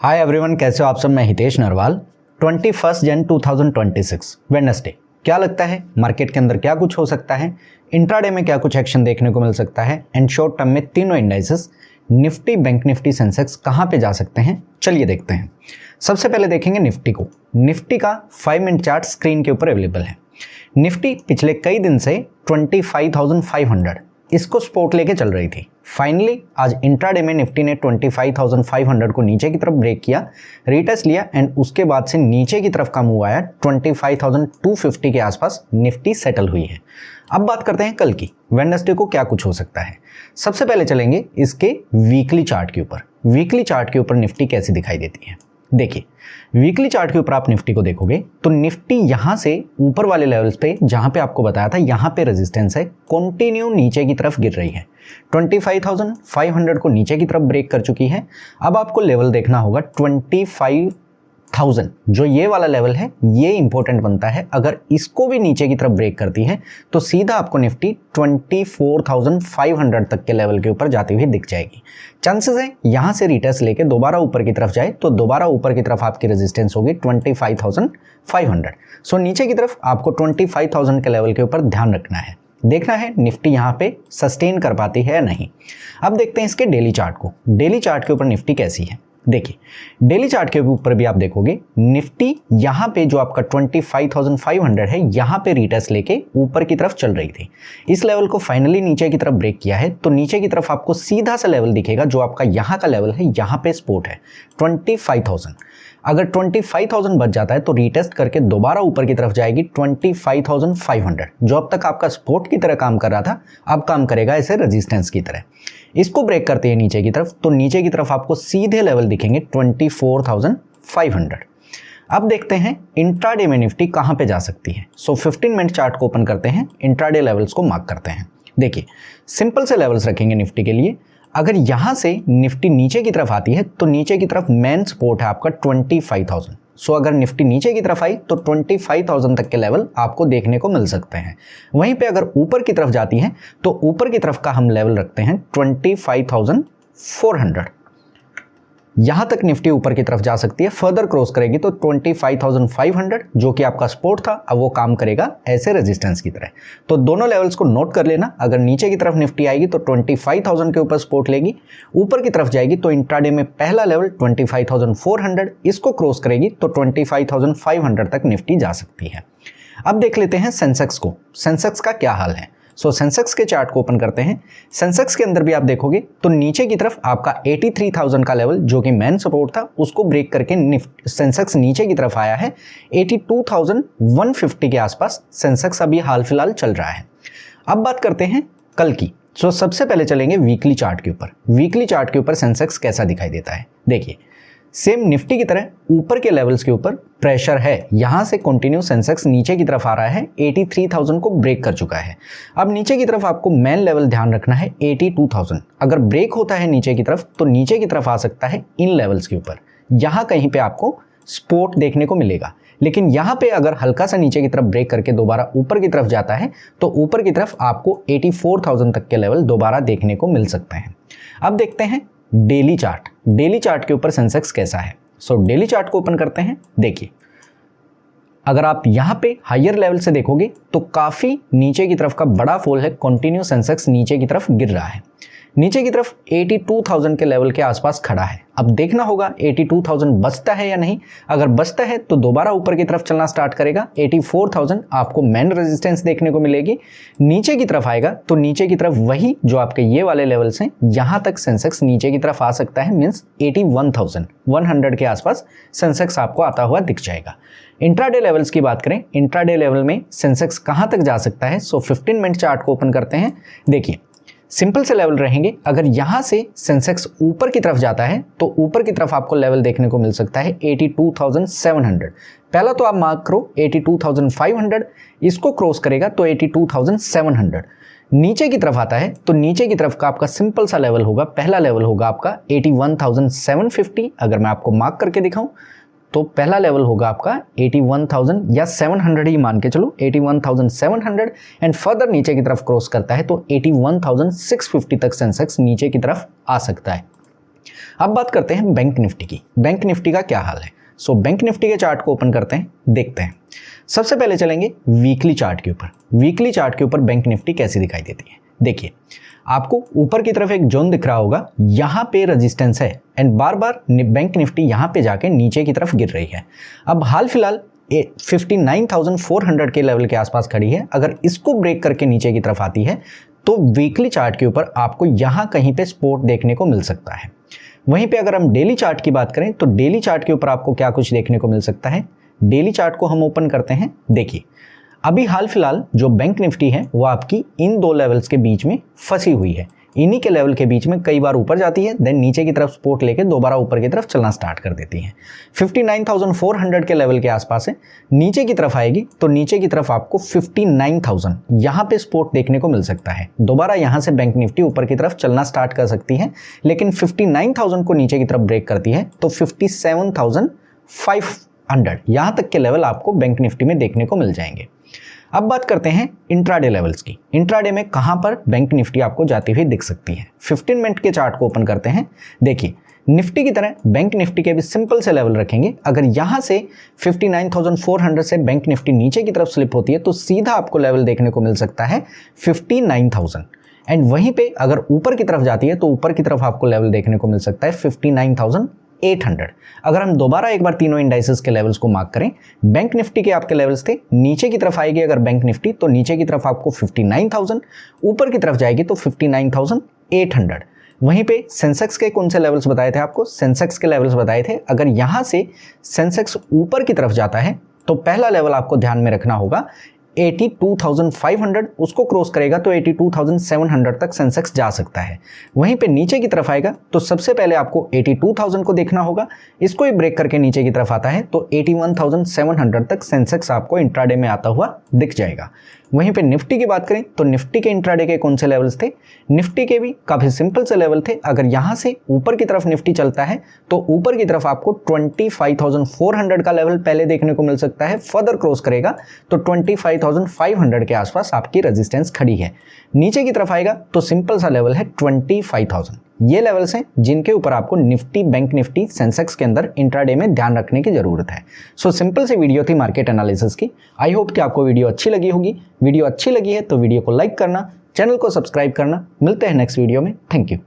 Hi everyone, कैसे हो आप सब। मैं हितेश नरवाल। 21 जन 2026 वेडनेसडे। क्या लगता है मार्केट के अंदर क्या कुछ हो सकता है, इंट्राडे में क्या कुछ एक्शन देखने को मिल सकता है एंड शॉर्ट टर्म में तीनों indices Nifty, bank Nifty, Sensex कहाँ पे जा सकते हैं, चलिए देखते हैं। सबसे पहले देखेंगे निफ्टी को। निफ्टी का 5 मिनट चार्ट स्क्रीन के ऊपर अवेलेबल है। निफ्टी पिछले कई दिन से 25,500 इसको सपोर्ट लेके चल रही थी। फाइनली आज इंट्राडे में निफ्टी ने 25,500 को नीचे की तरफ ब्रेक किया, रीटेस्ट लिया एंड उसके बाद से नीचे की तरफ का मूव आया। 25,250 के आसपास निफ्टी सेटल हुई है। अब बात करते हैं कल की, वेडनेसडे को क्या कुछ हो सकता है। सबसे पहले चलेंगे इसके वीकली चार्ट के ऊपर। वीकली चार्ट के ऊपर निफ्टी कैसी दिखाई देती है, देखिए। वीकली चार्ट के ऊपर आप निफ्टी को देखोगे तो निफ्टी यहां से ऊपर वाले लेवल्स पे, जहां पे आपको बताया था यहां पे रेजिस्टेंस है, कंटिन्यू नीचे की तरफ गिर रही है। 25,500 को नीचे की तरफ ब्रेक कर चुकी है। अब आपको लेवल देखना होगा 25,000, जो ये वाला लेवल है ये इंपॉर्टेंट बनता है। अगर इसको भी नीचे की तरफ ब्रेक करती है तो सीधा आपको निफ्टी 24,500 तक के लेवल के ऊपर जाती हुई दिख जाएगी। चांसेस है यहां से रिटेस्ट लेके दोबारा ऊपर की तरफ जाए तो दोबारा ऊपर की तरफ आपकी रेजिस्टेंस होगी 25,500। सो नीचे की तरफ आपको 25,000 के लेवल के ऊपर ध्यान रखना है, देखना है निफ्टी यहां पे सस्टेन कर पाती है या नहीं। अब देखते हैं इसके डेली चार्ट को। डेली चार्ट के ऊपर निफ्टी कैसी है, देखिए। डेली चार्ट के ऊपर भी आप देखोगे निफ्टी यहां पे जो आपका 25,500 है यहां पे रिटेस्ट लेके ऊपर की तरफ चल रही थी। इस लेवल को फाइनली नीचे की तरफ ब्रेक किया है तो नीचे की तरफ आपको सीधा सा लेवल दिखेगा जो आपका यहां का लेवल है, यहां पे सपोर्ट है 25,000। अगर 25,000 बच जाता है तो रीटेस्ट करके दोबारा ऊपर की तरफ जाएगी 25,500, जो अब तक आपका सपोर्ट की तरह काम कर रहा था अब काम करेगा ऐसे रेजिस्टेंस की तरह। इसको ब्रेक करते हैं नीचे की तरफ तो नीचे की तरफ आपको सीधे लेवल दिखेंगे 24,500। अब देखते हैं इंट्राडे में निफ्टी कहां पे जा सकती है। सो 15 मिनट चार्ट को ओपन करते हैं, इंट्राडे लेवल्स को मार्क करते हैं। देखिए, सिंपल से लेवल्स रखेंगे निफ्टी के लिए। अगर यहां से निफ्टी नीचे की तरफ आती है तो नीचे की तरफ मेन सपोर्ट है आपका 25,000। सो अगर निफ्टी नीचे की तरफ आई तो 25,000 तक के लेवल आपको देखने को मिल सकते हैं। वहीं पे अगर ऊपर की तरफ जाती हैं तो ऊपर की तरफ का हम लेवल रखते हैं 25,400। यहां तक निफ्टी ऊपर की तरफ जा सकती है। फर्दर क्रॉस करेगी तो 25,500 जो कि आपका सपोर्ट था अब वो काम करेगा ऐसे रेजिस्टेंस की तरह। तो दोनों लेवल्स को नोट कर लेना। अगर नीचे की तरफ निफ्टी आएगी तो 25,000 के ऊपर सपोर्ट लेगी, ऊपर की तरफ जाएगी तो इंट्राडे में पहला लेवल 25,400, इसको क्रॉस करेगी तो 25,500 तक निफ्टी जा सकती है। अब देख लेते हैं सेंसेक्स को। सेंसेक्स का क्या हाल है। सो सेंसेक्स के चार्ट को ओपन करते हैं। सेंसेक्स के अंदर भी आप देखोगे तो नीचे की तरफ आपका 83,000 का लेवल जो कि मेन सपोर्ट था उसको ब्रेक करके सेंसेक्स नीचे की तरफ आया है। 82,150 के आसपास सेंसेक्स अभी हाल फिलहाल चल रहा है। अब बात करते हैं कल की। सो सबसे पहले चलेंगे वीकली चार्ट के ऊपर। वीकली चार्ट के ऊपर सेंसेक्स कैसा दिखाई देता है, देखिए। सेम निफ्टी की तरह ऊपर के लेवल्स के ऊपर प्रेशर है। यहां से कंटिन्यू सेंसेक्स नीचे की तरफ आ रहा है, 83,000 को ब्रेक कर चुका है। अब नीचे की तरफ आपको मेन लेवल ध्यान रखना है 82,000। अगर ब्रेक होता है नीचे की तरफ तो नीचे की तरफ आ सकता है इन लेवल्स के ऊपर। यहां कहीं पे आपको सपोर्ट देखने को मिलेगा, लेकिन यहां पे अगर हल्का सा नीचे की तरफ ब्रेक करके दोबारा ऊपर की तरफ जाता है तो ऊपर की तरफ आपको 84,000 तक के लेवल दोबारा देखने को मिल सकते हैं। अब देखते हैं डेली चार्ट। डेली चार्ट के ऊपर सेंसेक्स कैसा है। सो डेली चार्ट को ओपन करते हैं। देखिए, अगर आप यहां पे हायर लेवल से देखोगे तो काफी नीचे की तरफ का बड़ा फॉल है, कंटिन्यू सेंसेक्स नीचे की तरफ गिर रहा है। नीचे की तरफ 82,000 के लेवल के आसपास खड़ा है। अब देखना होगा 82,000 बचता है या नहीं। अगर बचता है तो दोबारा ऊपर की तरफ चलना स्टार्ट करेगा। 84,000 आपको मेन रेजिस्टेंस देखने को मिलेगी। नीचे की तरफ आएगा तो नीचे की तरफ वही जो आपके ये वाले लेवल्स हैं यहां तक सेंसेक्स नीचे की तरफ आ सकता है। मींस 81,100 के आसपास सेंसेक्स आपको आता हुआ दिख जाएगा। इंट्राडे लेवल्स की बात करें, इंट्राडे लेवल में सेंसेक्स कहां तक जा सकता है। सो 15 मिनट चार्ट को ओपन करते हैं। देखिए, सिंपल से लेवल रहेंगे। अगर यहां से सेंसेक्स ऊपर की तरफ जाता है तो ऊपर की तरफ आपको लेवल देखने को मिल सकता है 82,700। पहला तो आप मार्क करो 82,500, इसको क्रॉस करेगा तो 82,700। नीचे की तरफ आता है तो नीचे की तरफ का आपका सिंपल सा लेवल होगा, पहला लेवल होगा आपका 81,750। अगर मैं आपको मार्क करके दिखाऊं तो पहला लेवल होगा आपका 81,000 या 700 ही मान के चलो, 81,700 एंड फर्दर नीचे की तरफ क्रॉस करता है तो 81,650 तक सेंसेक्स नीचे की तरफ आ सकता है। अब बात करते हैं बैंक निफ्टी की। बैंक निफ्टी का क्या हाल है? सो बैंक निफ्टी के चार्ट को ओपन करते हैं, देखते हैं। सबसे पहले चलेंगे वीकली चार्ट के ऊपर। वीकली चार्ट के ऊपर बैंक निफ्टी कैसी दिखाई देती है? देखिए, आपको ऊपर की तरफ एक जोन दिख रहा होगा, यहाँ पे रेजिस्टेंस है and bar bar bank Nifty यहाँ पे जाके नीचे की तरफ गिर रही है। अब हाल फिलहाल 59,400 के लेवल के आसपास खड़ी है। अगर इसको ब्रेक करके नीचे की तरफ आती है तो वीकली चार्ट के ऊपर आपको यहाँ कहीं पे सपोर्ट देखने को मिल सकता है। वहीं पे अगर हम डेली चार्ट की बात करें तो डेली चार्ट के ऊपर आपको क्या कुछ देखने को मिल सकता है? डेली चार्ट को हम ओपन करते हैं। देखिए, अभी हाल फिलहाल जो बैंक निफ्टी है वो आपकी इन दो लेवल्स के बीच में फंसी हुई है। इन्हीं के लेवल के बीच में कई बार ऊपर जाती है, देन नीचे की तरफ सपोर्ट लेके दोबारा ऊपर की तरफ चलना स्टार्ट कर देती है। 59,400 के लेवल के आसपास है। नीचे की तरफ आएगी तो नीचे की तरफ आपको 59,000 यहाँ पे सपोर्ट देखने को मिल सकता है। दोबारा यहाँ से बैंक निफ्टी ऊपर की तरफ चलना स्टार्ट कर सकती है, लेकिन 59,000 को नीचे की तरफ ब्रेक करती है तो 57,500 यहाँ तक के लेवल आपको बैंक निफ्टी में देखने को मिल जाएंगे। अब बात करते हैं इंट्राडे लेवल्स की। इंट्राडे में कहां पर बैंक निफ्टी आपको जाती हुई दिख सकती है? 15 मिनट के चार्ट को ओपन करते हैं। देखिए, निफ्टी की तरह बैंक निफ्टी के भी सिंपल से लेवल रखेंगे। अगर यहां से 59,400 से बैंक निफ्टी नीचे की तरफ स्लिप होती है तो सीधा आपको लेवल देखने को मिल सकता है 59,000 एंड वहीं पे अगर ऊपर की तरफ जाती है तो ऊपर की तरफ आपको लेवल देखने को मिल सकता है 59,800। अगर हम दोबारा एक बार तीनों इंडाइसेस के लेवल्स को मार्क करें, बैंक निफ्टी के आपके लेवल्स थे, नीचे की तरफ आएगी अगर बैंक निफ्टी तो नीचे की तरफ आपको 59,000, ऊपर की तरफ जाएगी तो 59,800। वहीं पे सेंसेक्स के कौन से लेवल्स बताए थे आपको? सेंसेक्स के लेवल्स बताए थे। अगर यहां से सेंसेक्स ऊपर की तरफ जाता है तो पहला लेवल आपको ध्यान में रखना होगा 82,500, उसको क्रॉस करेगा तो 82,700 तक सेंसेक्स जा सकता है। वहीं पे नीचे की तरफ आएगा तो सबसे पहले आपको 82,000 को देखना होगा। इसको ही ब्रेक करके नीचे की तरफ आता है तो 81,700 तक सेंसेक्स आपको इंट्राडे में आता हुआ दिख जाएगा। वहीं पे निफ्टी की बात करें तो निफ्टी के इंट्राडे के कौन से लेवल्स थे? निफ्टी के भी काफ़ी सिंपल से लेवल थे। अगर यहाँ से ऊपर की तरफ निफ्टी चलता है तो ऊपर की तरफ आपको 25,400 का लेवल पहले देखने को मिल सकता है। फर्दर क्रॉस करेगा तो 25,500 के आसपास आपकी रेजिस्टेंस खड़ी है। नीचे की तरफ आएगा तो सिंपल सा लेवल है 25,000। ये लेवल्स हैं जिनके ऊपर आपको निफ्टी, बैंक निफ्टी, सेंसेक्स के अंदर इंट्राडे में ध्यान रखने की जरूरत है। सो सिंपल सी वीडियो थी मार्केट एनालिसिस की। आई होप कि आपको वीडियो अच्छी लगी होगी। वीडियो अच्छी लगी है तो वीडियो को लाइक करना, चैनल को सब्सक्राइब करना। मिलते हैं नेक्स्ट वीडियो में। Thank you.